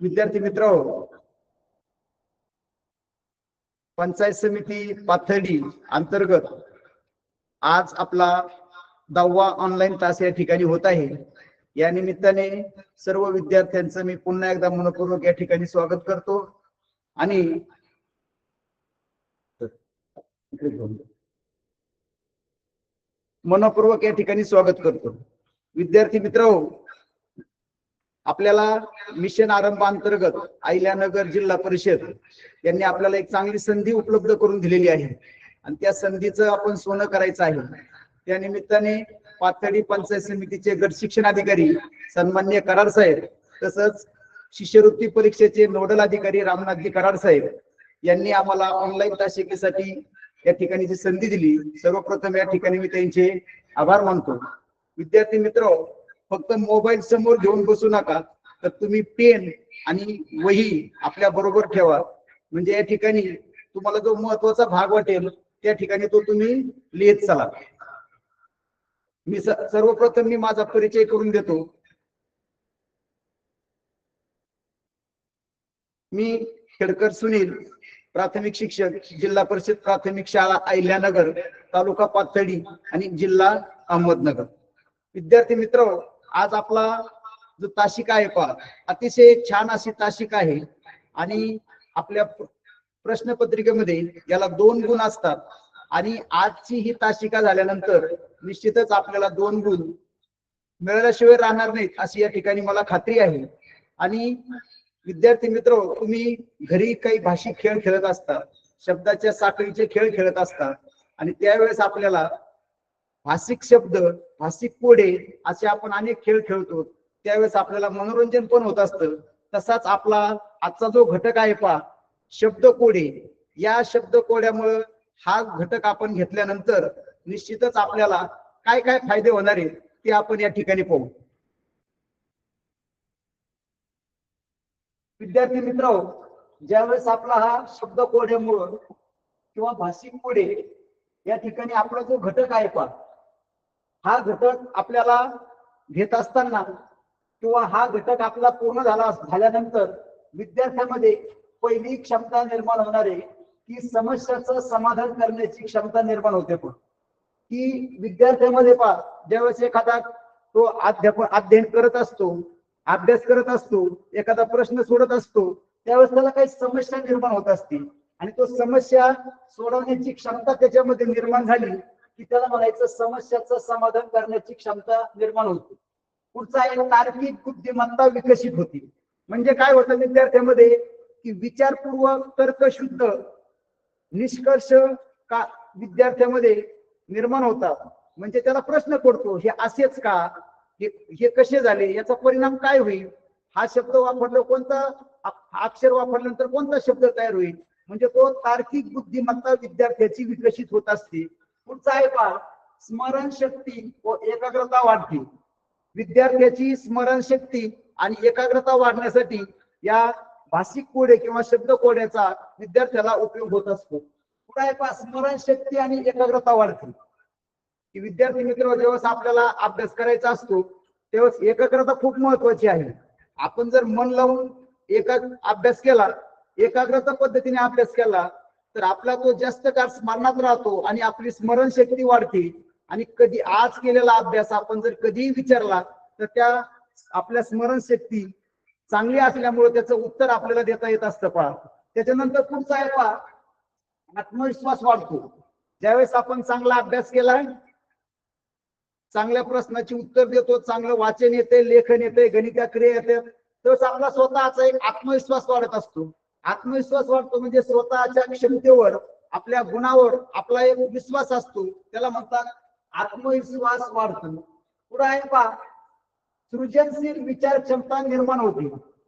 विद्यार्थी मित्र, पंचायत समिती पाथर्डी अंतर्गत आज आपला 10वा ऑनलाईन तास या ठिकाणी होत आहे। या निमित्ताने सर्व विद्यार्थ्यांचं मी पुन्हा एकदा मनपूर्वक या ठिकाणी स्वागत करतो आणि मनपूर्वक या ठिकाणी स्वागत करतो। विद्यार्थी मित्र, आपल्याला मिशन आरंभ अंतर्गत अहिल्यानगर जिल्हा परिषद यांनी आपल्याला एक चांगली संधी उपलब्ध करून दिलेली आहे आणि त्या संधीचं आपण सोनं करायचं आहे। त्या निमित्ताने पाथर्डी पंचायत समितीचे गट शिक्षण अधिकारी सन्माननीय कराड साहेब तसंच शिष्यवृत्ती परीक्षेचे नोडल अधिकारी रामनाथजी कराड साहेब यांनी आम्हाला ऑनलाईन तासिकेसाठी या ठिकाणी जी संधी दिली, सर्वप्रथम या ठिकाणी मी त्यांचे आभार मानतो। विद्यार्थी मित्र, फक्त मोबाईल समोर घेऊन बसू नका, तर तुम्ही पेन आणि वही आपल्या बरोबर ठेवा, म्हणजे या ठिकाणी तुम्हाला जो महत्त्वाचा भाग वाटेल त्या ठिकाणी तो तुम्ही लिहित चला। मी सर्वप्रथम माझा परिचय करून देतो। मी खेडकर सुनील, प्राथमिक शिक्षक, जिल्हा परिषद प्राथमिक शाळा अहिल्यानगर, तालुका पाथर्डी आणि जिल्हा अहमदनगर। विद्यार्थी मित्र, आज आपला जो तासिका आहे पहा, अतिशय छान अशी तासिका आहे आणि आपल्या प्रश्नपत्रिकेमध्ये याला 2 गुण असतात आणि आजची ही तासिका झाल्यानंतर निश्चितच आपल्याला 2 गुण मिळाल्याशिवाय राहणार नाहीत अशी या ठिकाणी मला खात्री आहे। आणि विद्यार्थी मित्र, तुम्ही घरी काही भाषिक खेळ खेळत असता, शब्दाच्या साखळीचे खेळ खेळत असता आणि त्यावेळेस आपल्याला भाषिक शब्द, भाषिक कोडे असे आपण अनेक खेळ खेळतो, त्यावेळेस आपल्याला मनोरंजन पण होत असतं। तसाच आपला आजचा जो घटक आहे पहा, शब्दकोडे, या शब्दकोड्यामुळे हा घटक आपण घेतल्यानंतर निश्चितच आपल्याला काय काय फायदे होणार आहेत ते आपण या ठिकाणी पाहू। विद्यार्थी मित्र, ज्यावेळेस आपला हा शब्दकोड्यामुळे किंवा भाषिक कोडे या ठिकाणी आपला जो घटक आहे पहा, हा घटक आपल्याला घेत असताना किंवा हा घटक आपला पूर्ण झाल्यानंतर विद्यार्थ्यांमध्ये पहिली क्षमता निर्माण होणार आहे की समस्याचं समाधान करण्याची क्षमता निर्माण होते। पण की विद्यार्थ्यांमध्ये पहा, ज्यावेळेस एखादा तो अध्ययन करत असतो, अभ्यास करत असतो, एखादा प्रश्न सोडत असतो, त्यावेळेस त्याला काही समस्या निर्माण होत असते आणि तो समस्या सोडवण्याची क्षमता त्याच्यामध्ये निर्माण झाली की त्याला म्हणायचं समस्याचं समाधान करण्याची क्षमता निर्माण होते। पुढचा एक तार्किक बुद्धिमत्ता विकसित होती। म्हणजे काय होतं विद्यार्थ्यांमध्ये की विचारपूर्वक तर्कशुद्ध निष्कर्ष का विद्यार्थ्यांमध्ये निर्माण होतात। म्हणजे त्याला प्रश्न पडतो, हे असेच का, हे कसे झाले, याचा परिणाम काय होईल, हा शब्द वापरला, कोणता अक्षर वापरल्यानंतर कोणता शब्द तयार होईल, म्हणजे तो तार्किक बुद्धिमत्ता विद्यार्थ्याची विकसित होत असते। पुढचा आहे पहा, स्मरणशक्ती व एकाग्रता वाढते। विद्यार्थ्याची स्मरणशक्ती आणि एकाग्रता वाढण्यासाठी या भाषिक कोडे किंवा शब्द कोड्याचा विद्यार्थ्याला उपयोग होत असतो। पुढे आहे पहा, स्मरणशक्ती आणि एकाग्रता वाढते। की विद्यार्थी मित्र, जेव्हा आपल्याला अभ्यास करायचा असतो तेव्हा एकाग्रता खूप महत्वाची आहे। आपण जर मन लावून अभ्यास केला, एकाग्रता पद्धतीने अभ्यास केला तर आपला तो जास्त काळ स्मरणात राहतो आणि आपली स्मरणशक्ती वाढते। आणि कधी आज केलेला अभ्यास आपण जर कधीही विचारला तर त्या आपल्या स्मरणशक्ती चांगली असल्यामुळे त्याचं उत्तर आपल्याला देता येत असतं पहा। त्याच्यानंतर पुढचा आहे पहा, आत्मविश्वास वाढतो। ज्यावेळेस आपण चांगला अभ्यास केला, चांगल्या प्रश्नाची उत्तर देतो, चांगलं वाचन येते, लेखन येते, गणितीय क्रिया येते, तर आपला स्वतःचा एक आत्मविश्वास वाढत असतो। आत्मविश्वास वाढतो म्हणजे स्वतःच्या क्षमतेवर, आपल्या गुणावर आपला एक विश्वास असतो, त्याला म्हणतात आत्मविश्वास वाढतो। पुढे आहे पहा, सृजनशील विचार क्षमता निर्माण होते।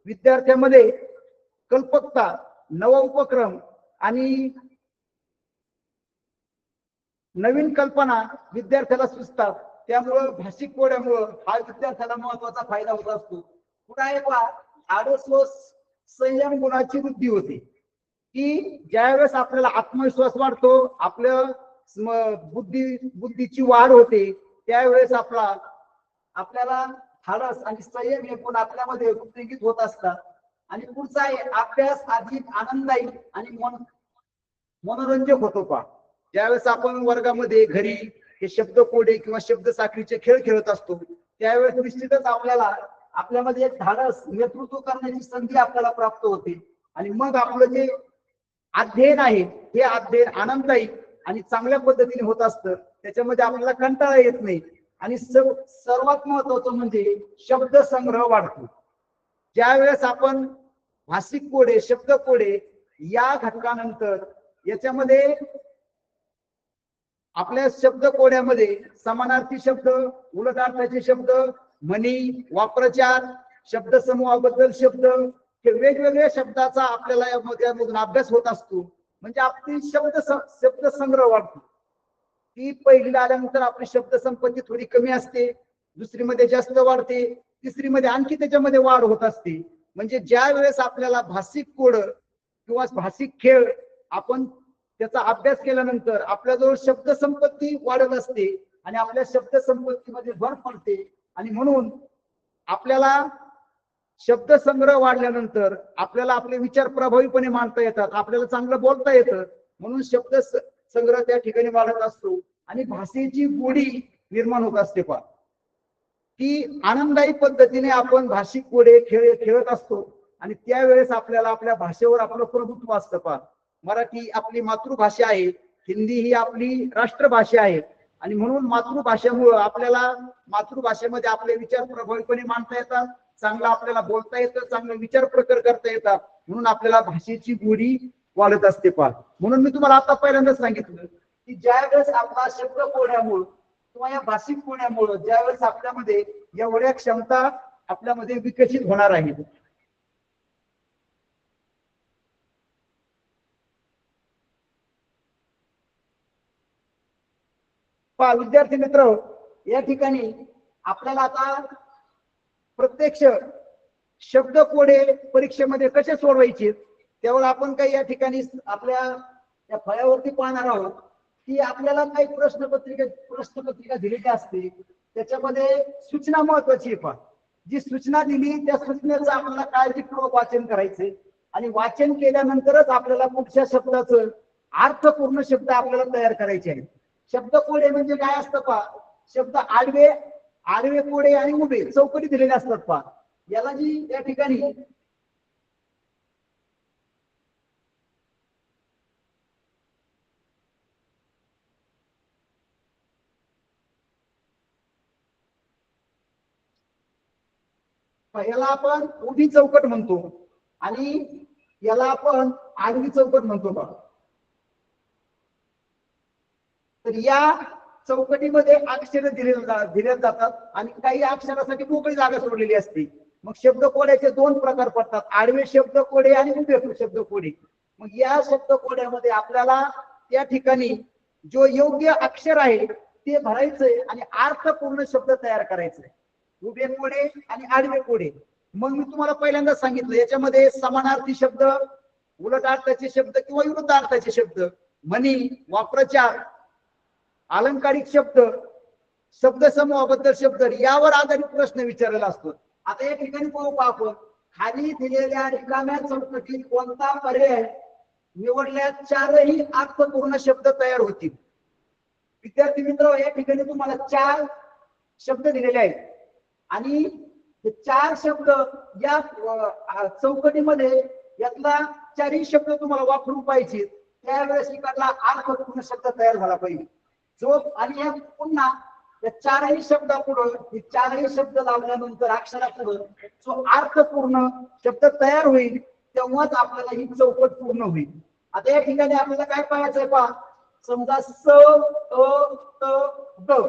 विद्यार्थ्यांमध्ये कल्पकता, नव उपक्रम आणि नवीन कल्पना विद्यार्थ्याला सुचतात। त्यामुळे भाषिक कोड्यामुळे हा विद्यार्थ्याला महत्वाचा फायदा होत असतो। पुढे आहे पहा, आदर्श व संयम गुणाची वृद्धी होते। की ज्यावेळेस आपल्याला आत्मविश्वास वाढतो, आपल्या बुद्धीची वाढ होते, त्यावेळेस आपल्याला धाडस आणि संयम हे गुण आपल्यामध्ये वृद्धिंगित होत असतात. आणि पुढचा आहे अभ्यास अधिक आनंददायी आणि मनोरंजक होतो पहा. ज्यावेळेस आपण वर्गामध्ये घरी हे शब्द कोडे किंवा शब्द साखळीचे खेळ खेळत असतो त्यावेळेस निश्चितच आपल्यामध्ये एक धाडस नेतृत्व करण्याची संधी आपल्याला प्राप्त होते. आणि मग आपलं जे अध्ययन आहे हे अध्ययन आनंददायी आणि चांगल्या पद्धतीने होत असतं. त्याच्यामध्ये आपल्याला कंटाळा येत नाही. आणि सर्वात महत्वाचं म्हणजे शब्द संग्रह वाढतो. ज्यावेळेस आपण भाषिक कोडे शब्द कोडे या घटकानंतर याच्यामध्ये आपल्या शब्द कोड्यामध्ये समानार्थी शब्द उलट अर्थाचे शब्द म्हणी वाप्रचार शब्द समूहाबद्दल शब्द हे वेगवेगळ्या शब्दाचा आपल्याला यामधून अभ्यास होत असतो. म्हणजे आपली शब्द संग्रह वाढतो. ती पहिलीला आल्यानंतर आपली शब्द संपत्ती थोडी कमी असते, दुसरीमध्ये जास्त वाढते, तिसरीमध्ये आणखी त्याच्यामध्ये वाढ होत असते. म्हणजे ज्या वेळेस आपल्याला भाषिक कोड किंवा भाषिक खेळ आपण त्याचा अभ्यास केल्यानंतर आपल्याजवळ शब्द संपत्ती वाढत असते आणि आपल्या शब्द संपत्तीमध्ये भर पडते. आणि म्हणून आपल्याला शब्द संग्रह वाढल्यानंतर आपल्याला आपले विचार प्रभावीपणे मांडता येतात, आपल्याला चांगलं बोलता येतं. म्हणून शब्द संग्रह त्या ठिकाणी वाढत असतो आणि भाषेची गोडी निर्माण होत असते. पहा की आनंददायी पद्धतीने आपण भाषिक कोडे खेळत असतो आणि त्यावेळेस आपल्याला आपल्या भाषेवर आपलं प्रभुत्व असतं. पहा मराठी आपली मातृभाषा आहे, हिंदी ही आपली राष्ट्रभाषा आहे आणि म्हणून मातृभाषेमुळे आपल्याला मातृभाषेमध्ये आपले विचार प्रभावीपणे मांडता येतात, चांगलं आपल्याला बोलता येतं, चांगले विचार प्रकट करता येतात. म्हणून आपल्याला भाषेची गोडी वाढत असते. पहा म्हणून मी तुम्हाला आता पहिल्यांदाच सांगितलं की ज्यावेळेस आपला शब्द कोड्यामुळे किंवा या भाषिक कोड्यामुळे ज्यावेळेस आपल्यामध्ये एवढ्या क्षमता आपल्यामध्ये विकसित होणार आहेत. विद्यार्थी मित्र या ठिकाणी आपल्याला आता प्रत्यक्ष शब्द कोडे परीक्षेमध्ये कसे सोडवायचे त्यावर आपण काही या ठिकाणी आपल्या त्या फळ्यावरती पाहणार आहोत की आपल्याला काही प्रश्नपत्रिका दिलेली असते. त्याच्यामध्ये सूचना महत्वाची आहे. पहा जी सूचना दिली त्या सूचनेचं आपल्याला काळजीपूर्वक वाचन करायचंय आणि वाचन केल्यानंतरच आपल्याला कुठच्या शब्दाचं अर्थपूर्ण शब्द आपल्याला तयार करायचे आहेत. शब्द कोडे म्हणजे काय असतं पहा, शब्द आडवे कोडे आणि उभे चौकटी दिलेले असतात. पहा याला जी या ठिकाणी याला आपण उभी चौकट म्हणतो आणि याला आपण आडवी चौकट म्हणतो. पहा तर या चौकटीमध्ये अक्षर दिले जातात आणि काही अक्षरासाठी मोकळी जागा सोडलेली असते. मग शब्द कोड्याचे दोन प्रकार पडतात, आडवे शब्द कोडे आणि उभे शब्द कोडे. मग या शब्द कोड्यामध्ये आपल्याला त्या ठिकाणी जो योग्य अक्षर आहे ते भरायचंय आणि अर्थपूर्ण शब्द तयार करायचंय. उभे कोडे आणि आडवे कोडे. मग मी तुम्हाला पहिल्यांदा सांगितलं याच्यामध्ये समानार्थी शब्द उलट अर्थाचे शब्द किंवा विरुद्ध अर्थाचे शब्द म्हणी वाप्रचार अलंकारिक शब्द शब्द समूहाबद्दल शब्द यावर आधारित प्रश्न विचारलेला असतो. आता या ठिकाणी पाहू आपण खाली दिलेल्या रिकाम्या चौकटीत कोणता पर्याय निवडल्या चारही अर्थपूर्ण शब्द तयार होतील. विद्यार्थी मित्र या ठिकाणी तुम्हाला 4 शब्द दिलेले आहेत आणि हे 4 शब्द या चौकटीमध्ये यातला 4ही शब्द तुम्हाला वापरून पाहिजे. त्यावेळेस इकडला अर्थपूर्ण शब्द तयार झाला पाहिजे. जो आणि पुन्हा या 4ही शब्दापुढं हे 4ही शब्द लावल्यानंतर अक्षरापुढं जो अर्थपूर्ण शब्द तयार होईल तेव्हाच आपल्याला ही चौकट पूर्ण होईल. आता या ठिकाणी आपल्याला काय पाहायचंय पहा, समजा स त द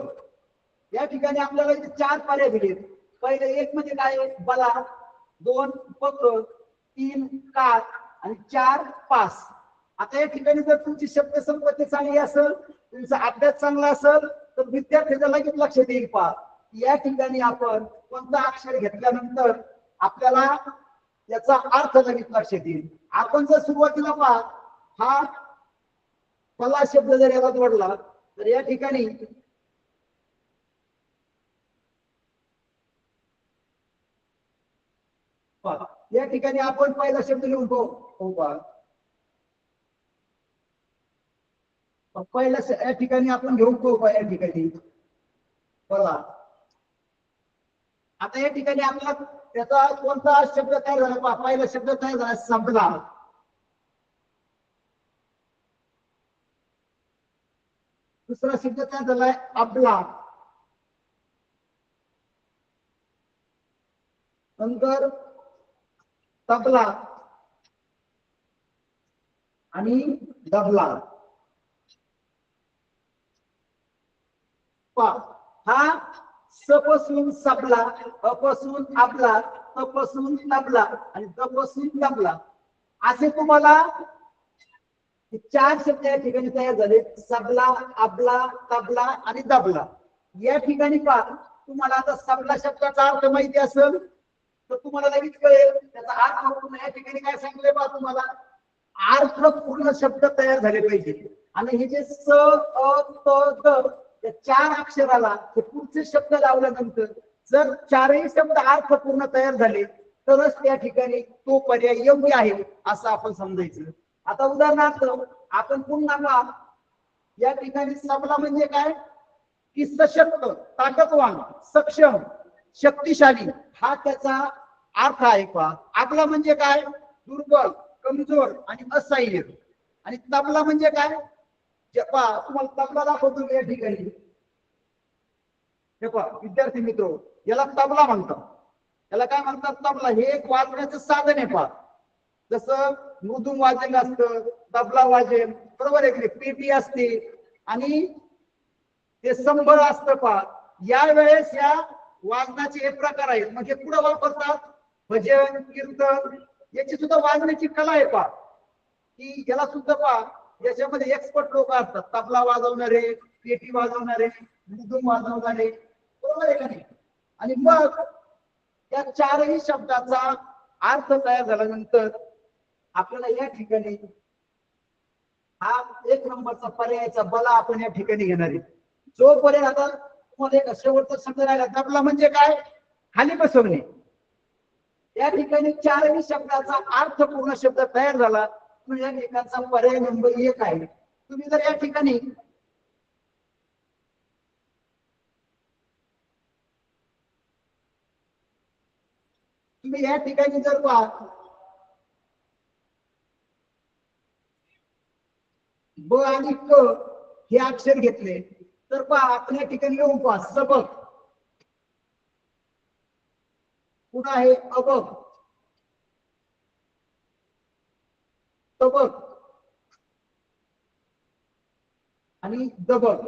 या ठिकाणी आपल्याला 4 पर्याय दिले. पहिले एक म्हणजे काय बला, 2 पत्र, 3 काळ आणि 4 पास. आता या ठिकाणी जर तुमची शब्द संपत्ती चांगली असेल, तुमचा अभ्यास चांगला असेल तर विद्यार्थ्याला लगेच लक्षात येईल. पहा या ठिकाणी आपण कोणता अक्षर घेतल्यानंतर आपल्याला याचा अर्थ लगेच लक्षात येईल. आपण जर सुरुवातीला पहा हा फला शब्द जर याला जोडला तर या ठिकाणी पहा, या ठिकाणी आपण पहिला शब्द लिहून पहा. पहिल्या या ठिकाणी आपण घेऊन पाहू या ठिकाणी बघा. आता या ठिकाणी आपला त्याचा कोणता शब्द तयार झाला पहा. पहिला शब्द तयार झाला संपला. दुसरा शब्द तयार झालाय आपला. नंतर तबला आणि दबला. हा सपासून सबला, अपासून आपला, तपासून तबला आणि तपासून दबला असे तुम्हाला चार शब्द या ठिकाणी तयार झाले. सबला, अबला, तबला आणि दबला. या ठिकाणी पहा तुम्हाला आता सबला शब्दाचा अर्थ माहिती असेल तर तुम्हाला लगेच कळेल त्याचा अर्थ. या ठिकाणी काय सांगितलंय पहा तुम्हाला, अर्थपूर्ण शब्द तयार झाले पाहिजे. आणि हे जे स, अ, त, द या चार अक्षराला हे पुढचे शब्द लावल्यानंतर जर चारही शब्द अर्थपूर्ण तयार झाले तरच त्या ठिकाणी तो पर्याय योग्य आहे असं आपण समजायचं. आता उदाहरणार्थ आपण पुन्हा पहा, या ठिकाणी सबला म्हणजे काय की सशक्त, ताकदवान, सक्षम, शक्तिशाली हा त्याचा अर्थ आहे. पहा आपला म्हणजे काय दुर्बल, कमजोर आणि असहाय्य. आणि तबला म्हणजे काय पहा तुम्हाला तबला दाखवतो या ठिकाणी. हे पहा विद्यार्थी मित्र, याला तबला म्हणतात. याला काय म्हणतात तबला. हे एक वाजवण्याचं साधन आहे. पहा जसं मृदुंग वाजन असतं, तबला वाजन बरोबर आहे. पेटी असते आणि ते संबळ असतं. पहा या वेळेस या वाजनाचे हे प्रकार आहेत. म्हणजे पुढे वापरतात भजन, कीर्तन याची सुद्धा वाजण्याची कला आहे. पहा की याला सुद्धा पहा याच्यामध्ये एक्सपर्ट लोक असतात. तबला वाजवणारे, पेटी वाजवणारे, मृदुंग वाजवणारे बरोबर आहे का नाही. आणि मग या चारही शब्दाचा अर्थ तयार झाल्यानंतर आपल्याला या ठिकाणी हा एक नंबरचा पर्यायाचा बला आपण या ठिकाणी घेणार आहे. जोपर्यंत आता तुम्हाला एक शेवटचा शब्द राहिला तबला म्हणजे काय खाली बसवणे. या ठिकाणी चारही शब्दाचा अर्थपूर्ण शब्द तयार झाला म्हणजे या ठिकाणचा पर्याय नंबर 1 आहे. तुम्ही जर या ठिकाणी जर पहा ब आणि क हे अक्षर घेतले तर पहा आपण या ठिकाणी लिहून पहा सबक. पुन्हा आहे अबक, तबक आणि दबक.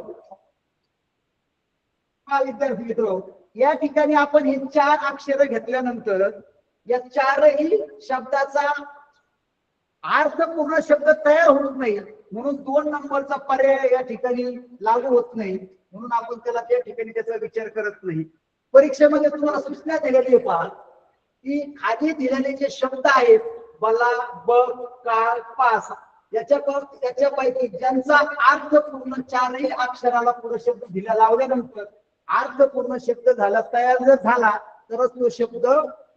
विद्यार्थी मित्र या ठिकाणी आपण हे चार अक्षर घेतल्यानंतर या चारही शब्दाचा अर्थपूर्ण शब्द तयार होत नाही. म्हणून 2 नंबरचा पर्याय या ठिकाणी लागू होत नाही. म्हणून आपण त्याला त्या ठिकाणी त्याचा विचार करत नाही. परीक्षेमध्ये तुम्हाला सूचना दिलेली आहे पहा की खाली दिलेले जे शब्द आहेत बला, बग, काळ, पास त्याच्यापैकी ज्यांचा अर्थपूर्ण चारही अक्षराला पुढे शब्द दिला लावल्यानंतर अर्थपूर्ण शब्द झाला तयार जर झाला तरच तो शब्द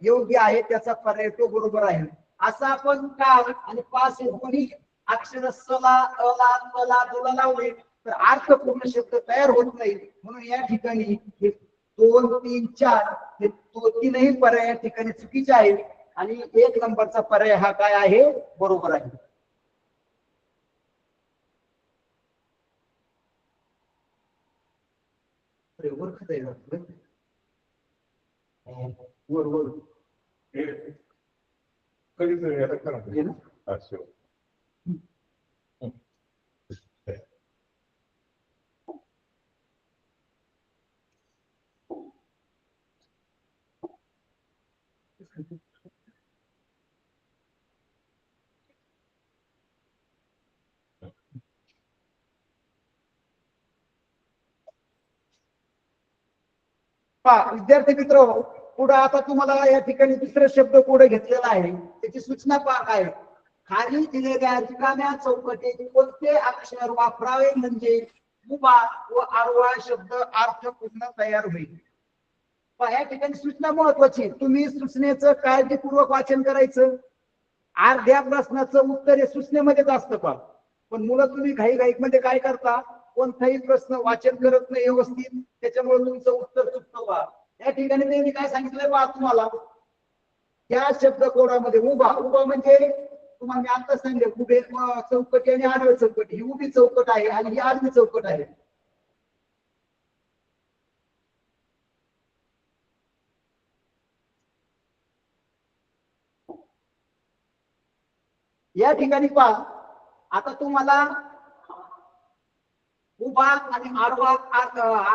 योग्य आहे. त्याचा पर्याय तो बरोबर आहे. असं आपण काळ आणि पास हे दोन्ही अक्षर सला, अला, तला, दुला लावले तर अर्थपूर्ण शब्द तयार होत नाही. म्हणून या ठिकाणी 2, 3, 4 हे तीनही पर्याय या ठिकाणी चुकीचे आहेत आणि 1 नंबरचा पर्याय हा काय आहे बरोबर आहे. वर वर विद्यार्थी मित्र पुढे आता तुम्हाला या ठिकाणी दुसरे शब्द पुढे घेतलेला आहे. त्याची सूचना पहा काय खाली दिलेल्या रिकाम्या चौकटीत कोणते अक्षर वापरावे म्हणजे उभा व आडवा शब्द अर्थपूर्ण तयार होईल. या ठिकाणी सूचना महत्वाची. तुम्ही सूचनेचं काळजीपूर्वक वाचन करायचं. अर्ध्या प्रश्नाचं उत्तर हे सूचनेमध्येच असतं पण मुलं तुम्ही घाईमध्ये काय करता, कोणताही प्रश्न वाचन करत नाही व्यवस्थित, त्याच्यामुळे तुमचं उत्तर चुकतं बा. या ठिकाणी त्यांनी काय सांगितलंय बा तुम्हाला, या शब्दकोडामध्ये उभा उभा म्हणजे तुम्हाला मी आता सांगितले, उभे चौकटी आणि आडवे चौकटी. ही उभी चौकट आहे आणि ही आडवी चौकट आहे. या ठिकाणी पहा, आता तुम्हाला उभा आणि आडवा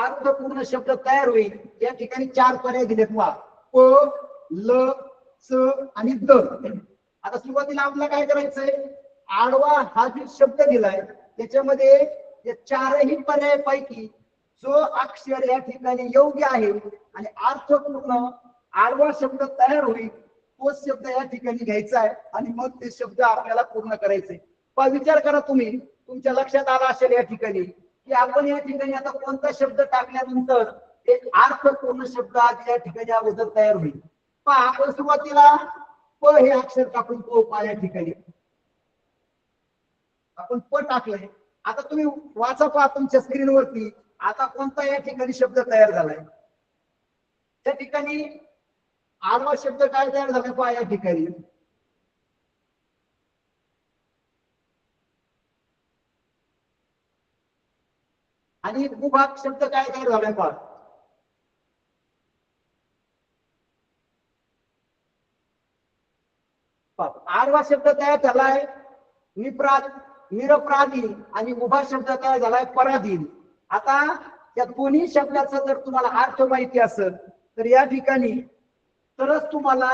अर्थपूर्ण शब्द तयार होईल. या ठिकाणी 4 पर्याय दिलेत पहा, प, ल, च आणि द. आता सुरुवातीला आपल्याला काय करायचंय, आडवा हा जो शब्द दिलाय त्याच्यामध्ये या 4ही पर्यायापैकी जो अक्षर या ठिकाणी योग्य आहे आणि अर्थपूर्ण आडवा शब्द तयार होईल तोच शब्द या ठिकाणी घ्यायचा आहे आणि मग ते शब्द आपल्याला पूर्ण करायचे. पण विचार करा तुम्ही, तुमच्या लक्षात आला असेल या ठिकाणी की आपण या ठिकाणी आता कोणता शब्द टाकल्यानंतर एक अर्थपूर्ण शब्द आज या ठिकाणी अगोदर तयार होईल. पहा, आपण सुरुवातीला प हे अक्षर टाकून पा या ठिकाणी आपण प टाकलंय. आता तुम्ही वाचा पहा तुमच्या स्क्रीनवरती, आता कोणता या ठिकाणी शब्द तयार झालाय. त्या ठिकाणी आडवा शब्द काय तयार झाला पहा या ठिकाणी, आणि उभा शब्द काय तयार झालाय पहा. आडवा शब्द तयार झालाय निरपराधी आणि उभा शब्द तयार झालाय पराधीन. आता या दोन्ही शब्दाचा जर तुम्हाला अर्थ माहिती असेल तर या ठिकाणी तरच तुम्हाला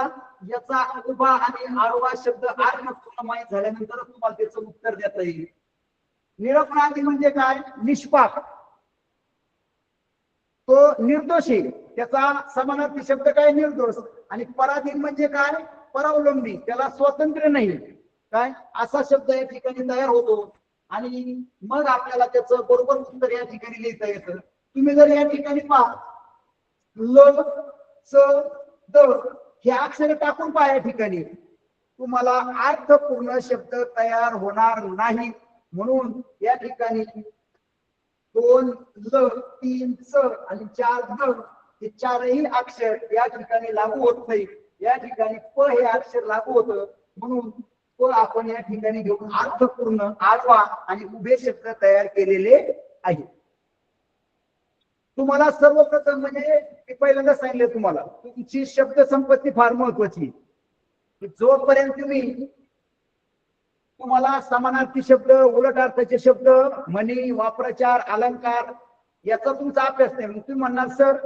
याचा उभा आणि आडवा शब्द अर्थ पूर्ण माहित झाल्यानंतर तुम्हाला त्याचं उत्तर देता येईल. निरपराधी म्हणजे काय, निष्पाप, तो निर्दोषी, त्याचा समानार्थी शब्द काय, निर्दोष. आणि पराधीन म्हणजे काय, परावलंबी, त्याला स्वातंत्र्य नाही काय, असा शब्द या ठिकाणी तयार होतो आणि मग आपल्याला त्याचं बरोबर उत्तर या ठिकाणी लिहिता येतं. तुम्ही जर या ठिकाणी पहा, ल, च, द हे अक्षर टाकून पहा, या ठिकाणी तुम्हाला अर्थपूर्ण शब्द तयार होणार नाही. म्हणून या ठिकाणी 2 ल, 3 च आणि 4 द हे 4ही अक्षर या ठिकाणी लागू होत नाही. या ठिकाणी प हे अक्षर लागू होतं, म्हणून प आपण या ठिकाणी घेऊन अर्थपूर्ण आडवा आणि उभे शब्द तयार केलेले आहे. तुम्हाला सर्वप्रथम म्हणजे मी पहिल्यांदा सांगितले तुम्हाला, तुमची शब्द संपत्ती फार महत्वाची. जोपर्यंत तुम्हाला समानार्थी शब्द, उलट अर्थाचे शब्द, म्हणी, वाप्रचार, अलंकार याचा तुमचा अभ्यास नाही. मग तुम्ही म्हणणार सर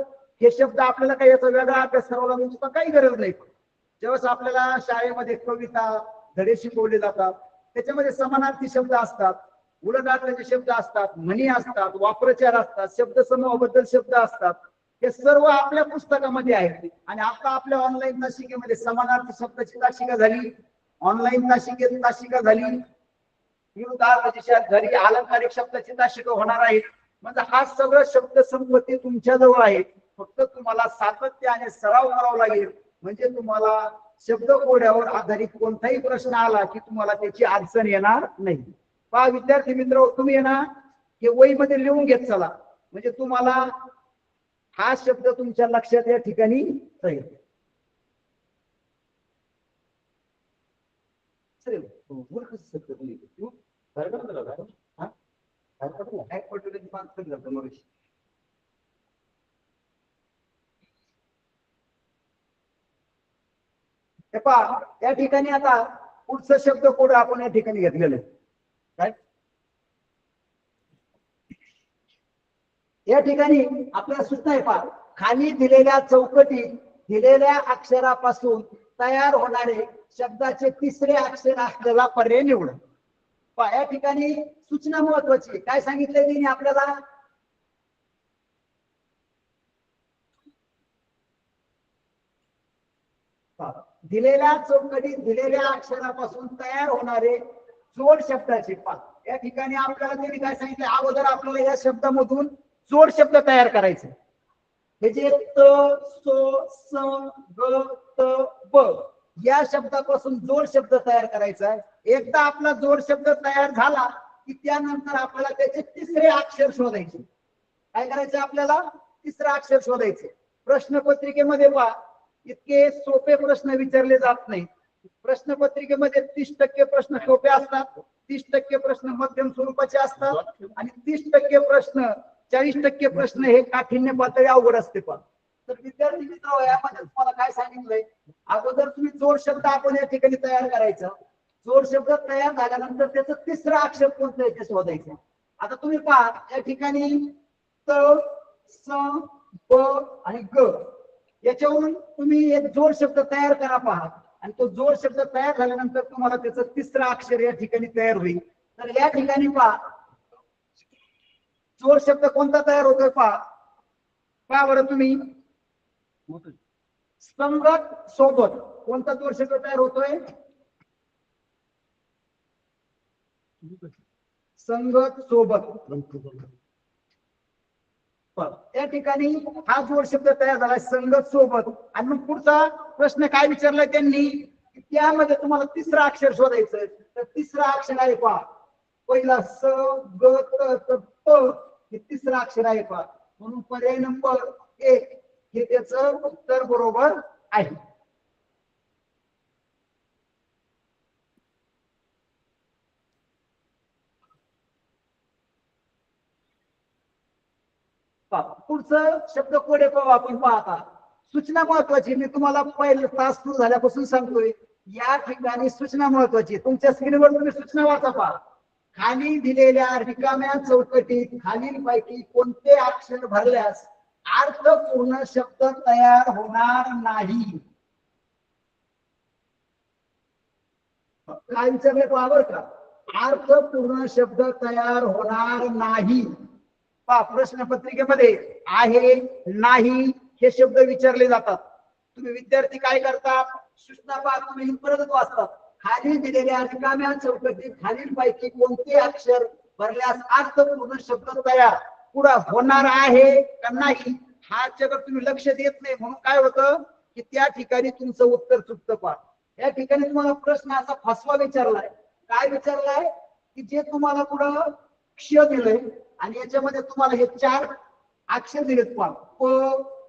हे शब्द आपल्याला काही याचा वेगळा अभ्यास करावा लागतो, काही गरज नाही. जेव्हा आपल्याला शाळेमध्ये कविता धडे शिकवले जातात त्याच्यामध्ये समानार्थी शब्द असतात, उलट अर्थाचे शब्द असतात, म्हणी असतात, वाप्रचार असतात, शब्द समूहाबद्दल शब्द असतात. हे सर्व आपल्या पुस्तकामध्ये आहेत. आणि आता आपल्या ऑनलाईन तासिकेमध्ये समानार्थी शब्दाची तासिका झाली, ऑनलाईन तासिका झाली, घरी अलंकारिक शब्दाची तासिका होणार आहे. म्हणजे हा सगळं शब्द संपत्ती तुमच्या जवळ आहे. फक्त तुम्हाला सातत्य आणि सराव करावा लागेल, म्हणजे तुम्हाला शब्दकोड्यावर आधारित कोणताही प्रश्न आला की तुम्हाला त्याची अडचण येणार नाही. पहा विद्यार्थी मित्र, तुम्ही ना हे वहीमध्ये लिहून घेत चला, म्हणजे तुम्हाला हा शब्द तुमच्या लक्षात या ठिकाणी राहील. या ठिकाणी आता पुढचं शब्द कोड आपण या ठिकाणी घेतलेलं काय, या ठिकाणी आपल्याला सूचना आहे पहा, खाली दिलेल्या चौकटीत दिलेल्या अक्षरापासून तयार होणारे शब्दाचे तिसरे अक्षर असलेला पर्याय निवडा. या ठिकाणी सूचना महत्वाची काय सांगितलंय त्यांनी आपल्याला, दिलेल्या चौकटीत दिलेल्या अक्षरापासून तयार होणारे जोड शब्दाचे या ठिकाणी आपल्याला त्यांनी काय सांगितलं, अगोदर आपल्याला या शब्दामधून जोड शब्द तयार करायचे. हे जे त सो स ग त ब या शब्दापासून जोड शब्द तयार करायचा आहे। एकदा आपला जोड शब्द तयार झाला की त्यानंतर आपल्याला त्याचे तिसरे अक्षर शोधायचे। काय करायचं आपल्याला? तिसरं अक्षर शोधायचे। प्रश्नपत्रिकेमध्ये पहा, इतके सोपे प्रश्न विचारले जात नाही। प्रश्नपत्रिकेमध्ये 30% प्रश्न सोपे असतात, 30% प्रश्न मध्यम स्वरूपाचे असतात आणि 30% प्रश्न 40% प्रश्न हे काठिण्य पातळी अवघड असते। पण तर विद्यार्थी मित्र यामध्ये तुम्हाला काय सांगितलंय, अगोदर तुम्ही जोड शब्द आपण या ठिकाणी तयार करायचा। जोड शब्द तयार झाल्यानंतर त्याचं तिसरं अक्षर कोणतं आहे ते शोधायचं। आता तुम्ही पहा या ठिकाणी त स ब आणि ग याच्यावरून तुम्ही एक जोड शब्द तयार करा पहा, आणि तो जोड शब्द तयार झाल्यानंतर तुम्हाला त्याचं तिसरं अक्षर या ठिकाणी तयार होईल। तर या ठिकाणी पहा जोड शब्द कोणता तयार होतोय पहा, पहा बरं तुम्ही, संगत सोबत कोणता जोड शब्द तयार होतोय? संगत सोबत। त्या ठिकाणी हा जोड शब्द तयार झाला संगत सोबत। आणि मग पुढचा प्रश्न काय विचारलाय त्यांनी, त्यामध्ये तुम्हाला तिसरं अक्षर शोधायचं। तर तिसरं अक्षर आहे पहा, पहिला स ग त प हे तिसरं अक्षर आहे पहा, म्हणून पर्याय नंबर 1 हे त्याचं उत्तर बरोबर आहे। पुढचं शब्द कोडे पाहू आपण। पाहता सूचना महत्वाची, मी तुम्हाला पहिलं तास सुरू झाल्यापासून सांगतोय या ठिकाणी सूचना महत्वाची। तुमच्या स्क्रीनवर तुम्ही सूचना वाचा पहा, खाली दिलेल्या रिकाम्या चौकटीत खालीलपैकी कोणते अक्षर भरल्यास अर्थपूर्ण शब्द तयार होणार नाही। काय विचारले पहा बरं का, अर्थपूर्ण शब्द तयार होणार नाही। पहा प्रश्नपत्रिकेमध्ये आहे नाही हे शब्द विचारले जातात। तुम्ही विद्यार्थी काय करतात, सूचना पहा तुम्ही परत वाचतात, खाली दिलेल्या रिकाम्या चौकटीत खालीलपैकी कोणते अक्षर भरल्यास अर्थपूर्ण शब्द तयार पुढे होणार आहे का नाही ह्याच्याकडे तुम्ही लक्ष देत नाही, म्हणून काय होतं की त्या ठिकाणी तुमचं उत्तर चुकतं। पहा या ठिकाणी तुम्हाला प्रश्न असा फसवा विचारलाय, काय विचारलाय की जे तुम्हाला पुढं क्ष दिलंय आणि याच्यामध्ये तुम्हाला हे 4 अक्षर दिलेत पहा, प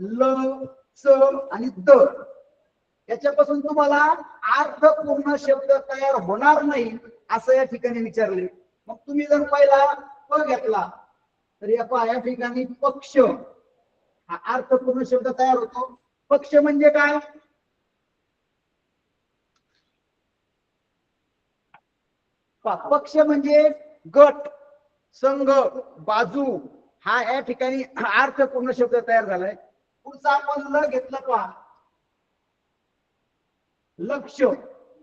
ल च आणि द, याच्यापासून तुम्हाला अर्थपूर्ण शब्द तयार होणार नाही असं या ठिकाणी विचारले। मग तुम्ही जर पहिला प घेतला तर या ठिकाणी पक्ष हा अर्थपूर्ण शब्द तयार होतो। पक्ष म्हणजे काय? पक्ष म्हणजे गट, संघ, बाजू, हा या ठिकाणी अर्थपूर्ण शब्द तयार झालाय। पुढचा आपण ल घेतलं पहा, लक्ष।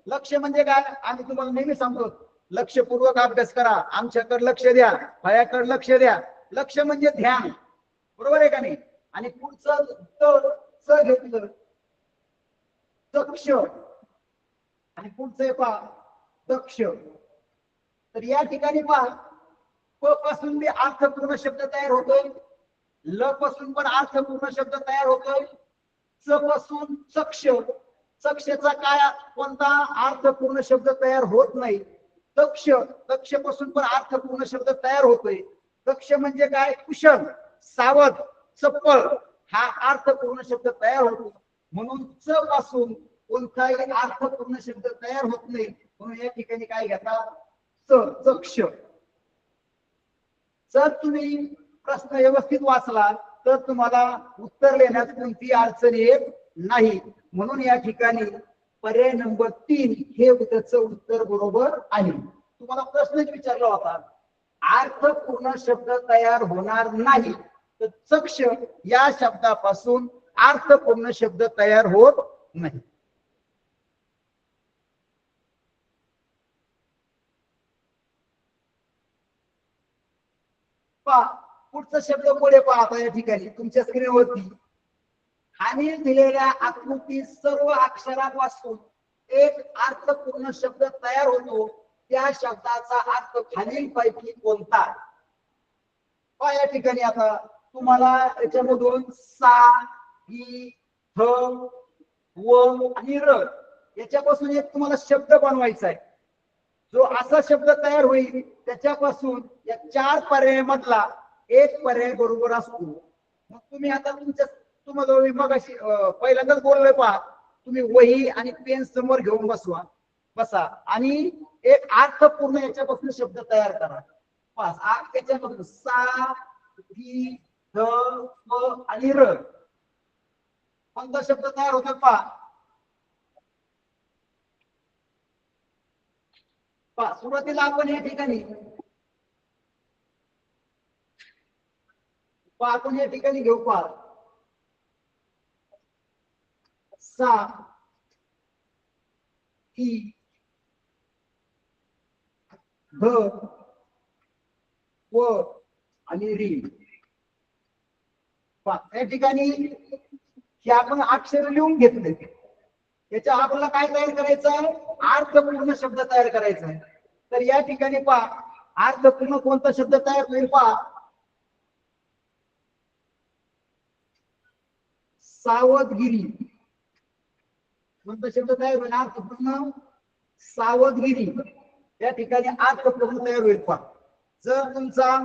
लक्ष म्हणजे काय? आम्ही तुम्हाला नेहमी सांगतो लक्षपूर्वक अभ्यास करा, आमच्याकडे लक्ष द्या, फळ्याकडे लक्ष द्या। लक्ष म्हणजे ध्यान, बरोबर आहे का नाही? आणि पुढचं च घेतलं दक्ष, आणि पुढचं पहा दक्ष। तर या ठिकाणी पहा प पासून बी अर्थपूर्ण शब्द तयार होतोय, ल पासून पण अर्थपूर्ण शब्द तयार होतोय, च पासून चक्ष, चक्षचा काय कोणता अर्थपूर्ण शब्द तयार होत नाही। दक्ष, दक्ष पासून पण अर्थपूर्ण शब्द तयार होतोय। दक्ष म्हणजे काय? कुशल, सावध, चप्पल, हा अर्थपूर्ण शब्द तयार होतो। म्हणून च पासून कोणताही अर्थपूर्ण शब्द तयार होत नाही, म्हणून या ठिकाणी काय घेतात? चक्ष। जर तुम्ही प्रश्न व्यवस्थित वाचला तर तुम्हाला उत्तर लिहिण्यात कोणती अडचण येत नाही, म्हणून या ठिकाणी पर्याय नंबर 3 हे त्याचं उत्तर बरोबर आहे। तुम्हाला प्रश्नच विचारला होता अर्थपूर्ण शब्द तयार होणार नाही, तर चक्ष या शब्दापासून अर्थपूर्ण शब्द तयार होत नाही। पुढचा शब्द पुढे पाहता या ठिकाणी तुमच्या स्क्रीनवरती खाली दिलेल्या आकृतीत सर्व अक्षरांपासून एक अर्थपूर्ण शब्द तयार होतो, त्या शब्दाचा अर्थ खालीलपैकी कोणता? या ठिकाणी आता तुम्हाला याच्यामधून सा, ही, ह, व आणि र याच्यापासून एक तुम्हाला शब्द बनवायचा आहे. जो असा शब्द तयार होईल त्याच्यापासून या 4 पर्यायामधला एक पर्याय बरोबर असतो. मग तुम्ही आता तुम्हाला मग अशी पहिल्यांदाच बोललोय पहा, तुम्ही वही आणि पेन समोर घेऊन बसा आणि एक अर्थपूर्ण याच्यापासून शब्द तयार करा. पाच याच्यापासून सा, ही, ध, व आणि र कोणता शब्द तयार होतो पहा. सुरुवातीला आपण या ठिकाणी आपण या ठिकाणी घेऊ पहा सा, ही, ध, व आणि री. या ठिकाणी हे आपण अक्षर लिहून घेतले. याच्या आपल्याला काय तयार करायचं आहे, अर्थपूर्ण शब्द तयार करायचा आहे. तर या ठिकाणी पहा अर्थपूर्ण कोणता शब्द तयार होईल पहा. सावधगिरी कोणता शब्द तयार होईल अर्थपूर्ण, सावधगिरी. या ठिकाणी अर्थपूर्ण तयार होईल पहा. जर तुमचा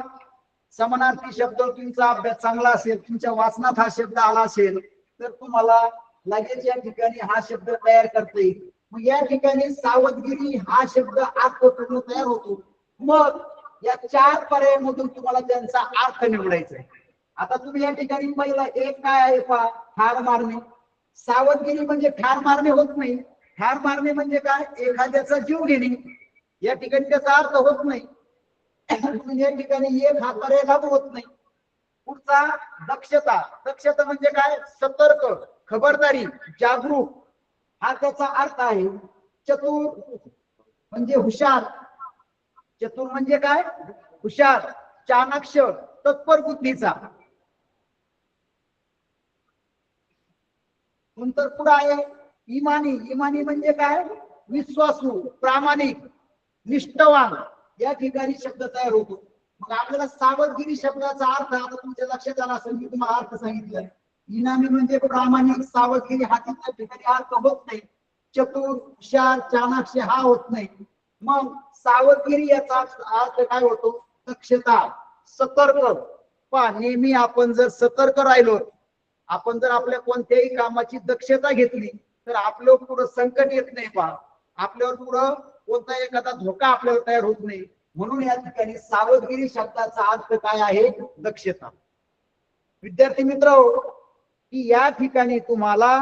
समानार्थी शब्द तुमचा अभ्यास चांगला असेल, तुमच्या वाचनात हा शब्द आला असेल तर तुम्हाला लगेच या ठिकाणी हा शब्द तयार करता येईल. मग या ठिकाणी सावधगिरी हा शब्द अर्थपूर्ण तयार होतो. मग या 4 पर्यायामधून तुम्हाला त्यांचा अर्थ निवडायचा आहे. आता तुम्ही या ठिकाणी पहिला एक काय आहे पहा, ठार मारणे. सावधगिरी म्हणजे ठार मारणे होत नाही. ठार मारणे म्हणजे काय, एखाद्याचा जीव घेणे. या ठिकाणी त्याचा अर्थ होत नाही. या ठिकाणी एक हा पर्याय लागू होत नाही. पुढचा दक्षता. दक्षता म्हणजे काय, सतर्क, खबरदारी, जागरूक हा त्याचा अर्थ आहे. चतुर म्हणजे हुशार. चतुर म्हणजे काय, हुशार, चाणाक्ष, तत्पर बुद्धीचा. नंतर पुढे आहे इमानी. इमानी म्हणजे काय, विश्वासू, प्रामाणिक, निष्ठावान. या ठिकाणी शब्द तयार होतो. मग आपल्याला सावधगिरी शब्दाचा अर्थ आता तुमच्या लक्षात आला असेल, मी तुम्हाला अर्थ सांगितलाय. इनामी म्हणजे प्रामाणिक, सावधगिरी हा त्या ठिकाणी अर्थ होत नाही. चतुर, हुशार, चाणाक्ष हा होत नाही. मग सावधगिरी याचा अर्थ काय होतो, दक्षता, सतर्क. पहा नेहमी आपण जर सतर्क राहिलो, आपण जर आपल्या कोणत्याही कामाची दक्षता घेतली तर आपल्यावर पुढे संकट येत नाही. पहा आपल्यावर पुढे कोणता एखादा धोका आपल्यावर तयार होत नाही. म्हणून या ठिकाणी सावधगिरी शब्दाचा अर्थ काय आहे, दक्षता. विद्यार्थी मित्र, की या ठिकाणी तुम्हाला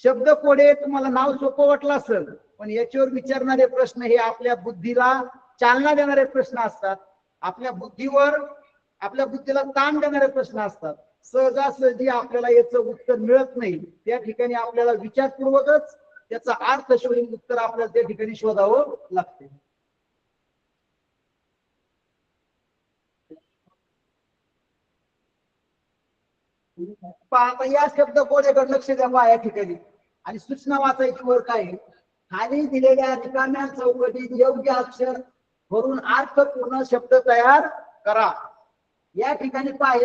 शब्द कोडे तुम्हाला नाव सोपं वाटलं असेल, पण याच्यावर विचारणारे प्रश्न हे आपल्या बुद्धीला चालना देणारे प्रश्न असतात. आपल्या बुद्धीला ताण देणारे प्रश्न असतात. सहजासहजी आपल्याला याचं उत्तर मिळत नाही. त्या ठिकाणी आपल्याला विचारपूर्वकच त्याचा अर्थ शोधून उत्तर आपल्याला त्या ठिकाणी शोधावं लागते. आता या शब्द कोड्याकडे लक्ष द्या या ठिकाणी आणि सूचना वाचायची वर काय, खाली दिलेल्या रिकाम्या चौकटीत योग्य अक्षर भरून अर्थपूर्ण शब्द तयार करा. या ठिकाणी पाय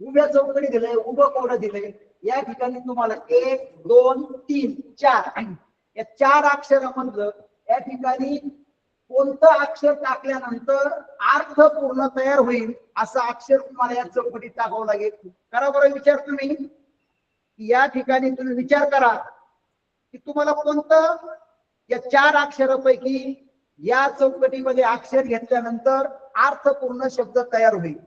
उभ्या चौकटी दिलंय, उभं कोडं दिलंय. या ठिकाणी तुम्हाला 1 2 3 4 या 4 अक्षरामधलं या ठिकाणी कोणतं अक्षर टाकल्यानंतर अर्थ पूर्ण तयार होईल असं अक्षर तुम्हाला या चौकटीत टाकावं लागेल. करा बरं विचार तुम्ही. या ठिकाणी तुम्ही विचार करा की तुम्हाला कोणतं या 4 अक्षरापैकी या चौकटीमध्ये अक्षर घेतल्यानंतर अर्थपूर्ण शब्द तयार होईल.